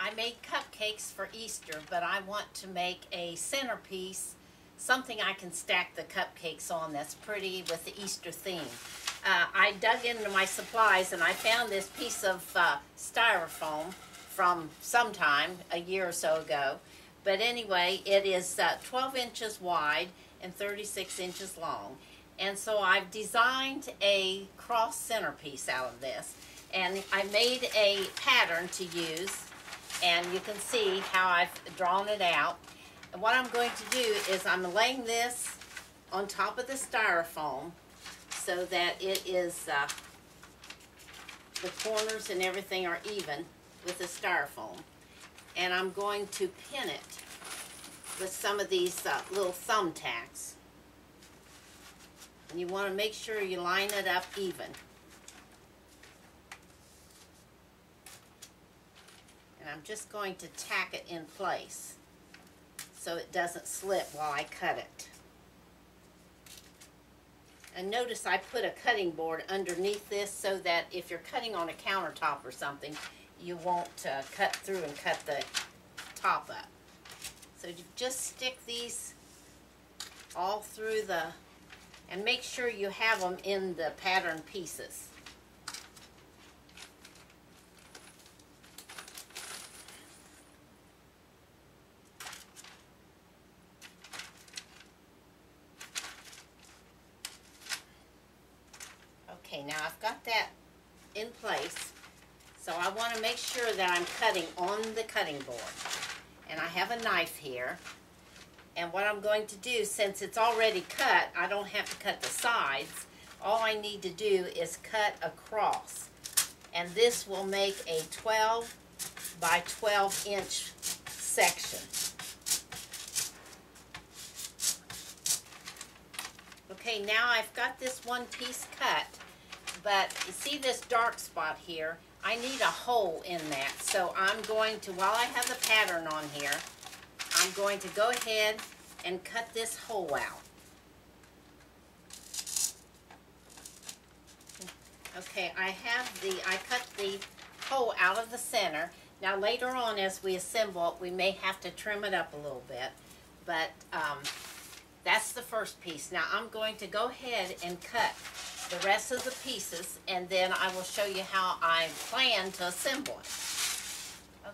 I made cupcakes for Easter, but I want to make a centerpiece, something I can stack the cupcakes on that's pretty with the Easter theme. I dug into my supplies and I found this piece of styrofoam from sometime a year or so ago. But anyway, it is 12 inches wide and 36 inches long. And so I've designed a cross centerpiece out of this. And I made a pattern to use, and you can see how I've drawn it out. And what I'm going to do is I'm laying this on top of the styrofoam so that it is, the corners and everything are even with the styrofoam. And I'm going to pin it with some of these little thumbtacks. And you want to make sure you line it up even. And I'm just going to tack it in place so it doesn't slip while I cut it. And notice I put a cutting board underneath this so that if you're cutting on a countertop or something, you won't cut through and cut the top up. So you just stick these all through and make sure you have them in the pattern pieces. Okay, now I've got that in place, so I want to make sure that I'm cutting on the cutting board. And I have a knife here, and what I'm going to do, since it's already cut, I don't have to cut the sides. All I need to do is cut across, and this will make a 12 by 12 inch section. Okay, now I've got this one piece cut. But you see this dark spot here, I need a hole in that. So I'm going to, while I have the pattern on here, I'm going to go ahead and cut this hole out. Okay, I cut the hole out of the center. Now later on as we assemble it, we may have to trim it up a little bit. But that's the first piece. Now I'm going to go ahead and cut the rest of the pieces, and then I will show you how I plan to assemble it.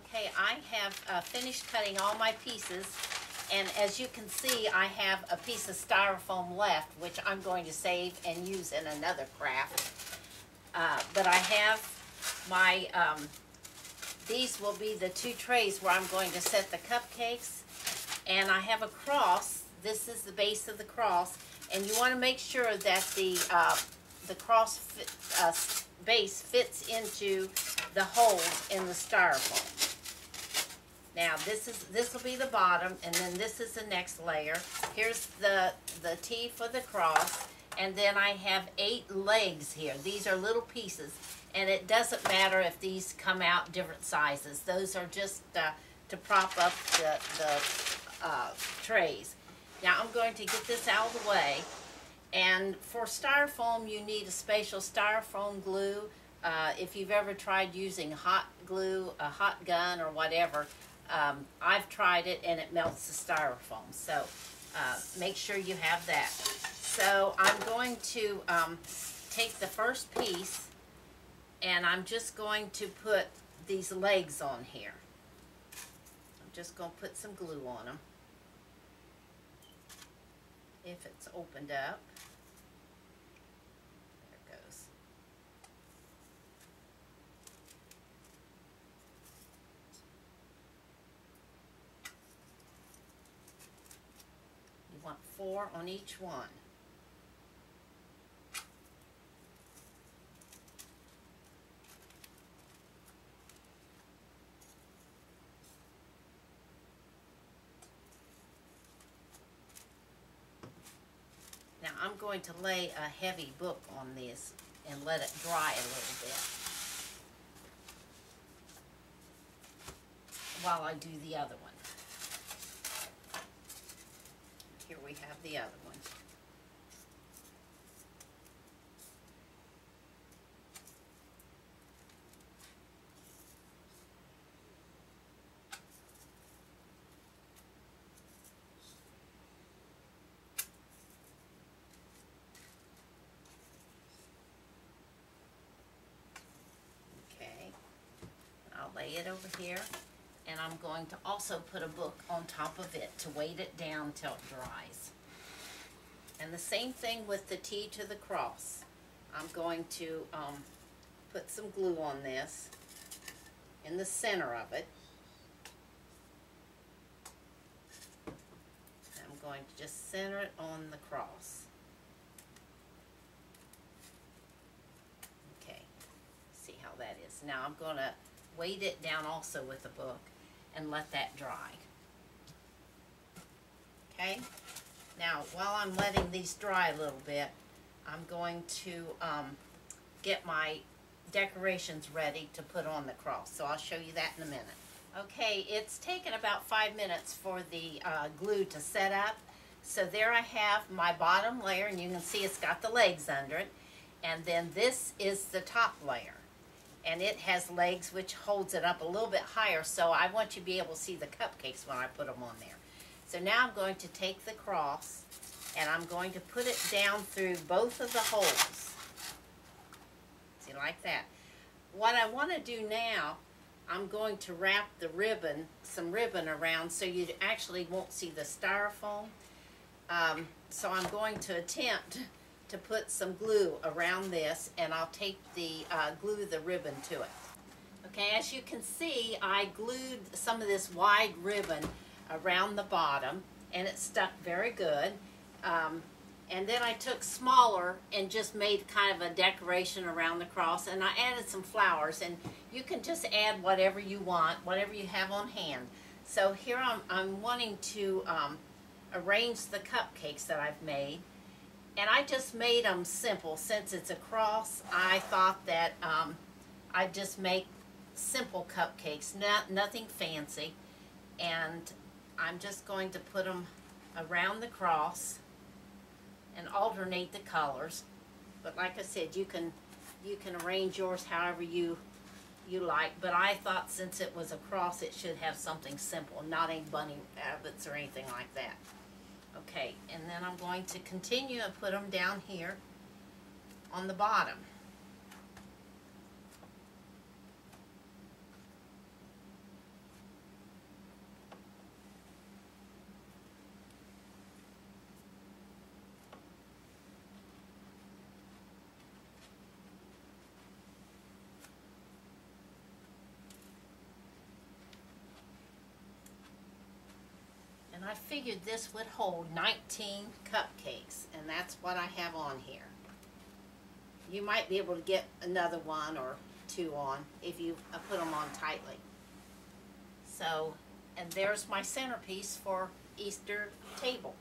Okay, I have finished cutting all my pieces, and as you can see, I have a piece of styrofoam left, which I'm going to save and use in another craft. But I have my, these will be the two trays where I'm going to set the cupcakes, and I have a cross. This is the base of the cross, and you want to make sure that the cross base fits into the holes in the styrofoam. Now this will be the bottom, and then this is the next layer. Here's the T for the cross, and then I have 8 legs here. These are little pieces, and it doesn't matter if these come out different sizes. Those are just to prop up the trays. Now I'm going to get this out of the way. And for styrofoam, you need a special styrofoam glue. If you've ever tried using hot glue, a hot gun or whatever, I've tried it and it melts the styrofoam. So make sure you have that. So I'm going to take the first piece, and I'm just going to put these legs on here. I'm just going to put some glue on them, if it's opened up. There it goes. You want 4 on each one. Now I'm going to lay a heavy book on this and let it dry a little bit while I do the other one. Here we have the other one. lay it over here, and I'm going to also put a book on top of it to weight it down till it dries. And the same thing with the T to the cross. I'm going to put some glue on this in the center of it. I'm going to just center it on the cross. Okay, see how that is. Now I'm going to weight it down also with a book and let that dry. Okay, now while I'm letting these dry a little bit, I'm going to get my decorations ready to put on the cross. So I'll show you that in a minute. Okay, it's taken about 5 minutes for the glue to set up. So there I have my bottom layer, and you can see it's got the legs under it. And then this is the top layer. And it has legs which holds it up a little bit higher, so I want you to be able to see the cupcakes when I put them on there. So now I'm going to take the cross and I'm going to put it down through both of the holes. See, like that. What I want to do now, I'm going to wrap the ribbon, some ribbon around so you actually won't see the styrofoam. So I'm going to attempt to put some glue around this, and I'll take the glue the ribbon to it. Okay, as you can see, I glued some of this wide ribbon around the bottom, and it stuck very good. And then I took smaller and just made kind of a decoration around the cross, and I added some flowers, and you can just add whatever you want, whatever you have on hand. So here I'm wanting to arrange the cupcakes that I've made. And I just made them simple. Since it's a cross, I thought that I'd just make simple cupcakes, nothing fancy. And I'm just going to put them around the cross and alternate the colors. But like I said, you can arrange yours however you like. But I thought since it was a cross, it should have something simple, not any bunny rabbits or anything like that. Okay, and then I'm going to continue and put them down here on the bottom. And I figured this would hold 19 cupcakes, and that's what I have on here. You might be able to get another one or two on if you put them on tightly. So, and there's my centerpiece for Easter table.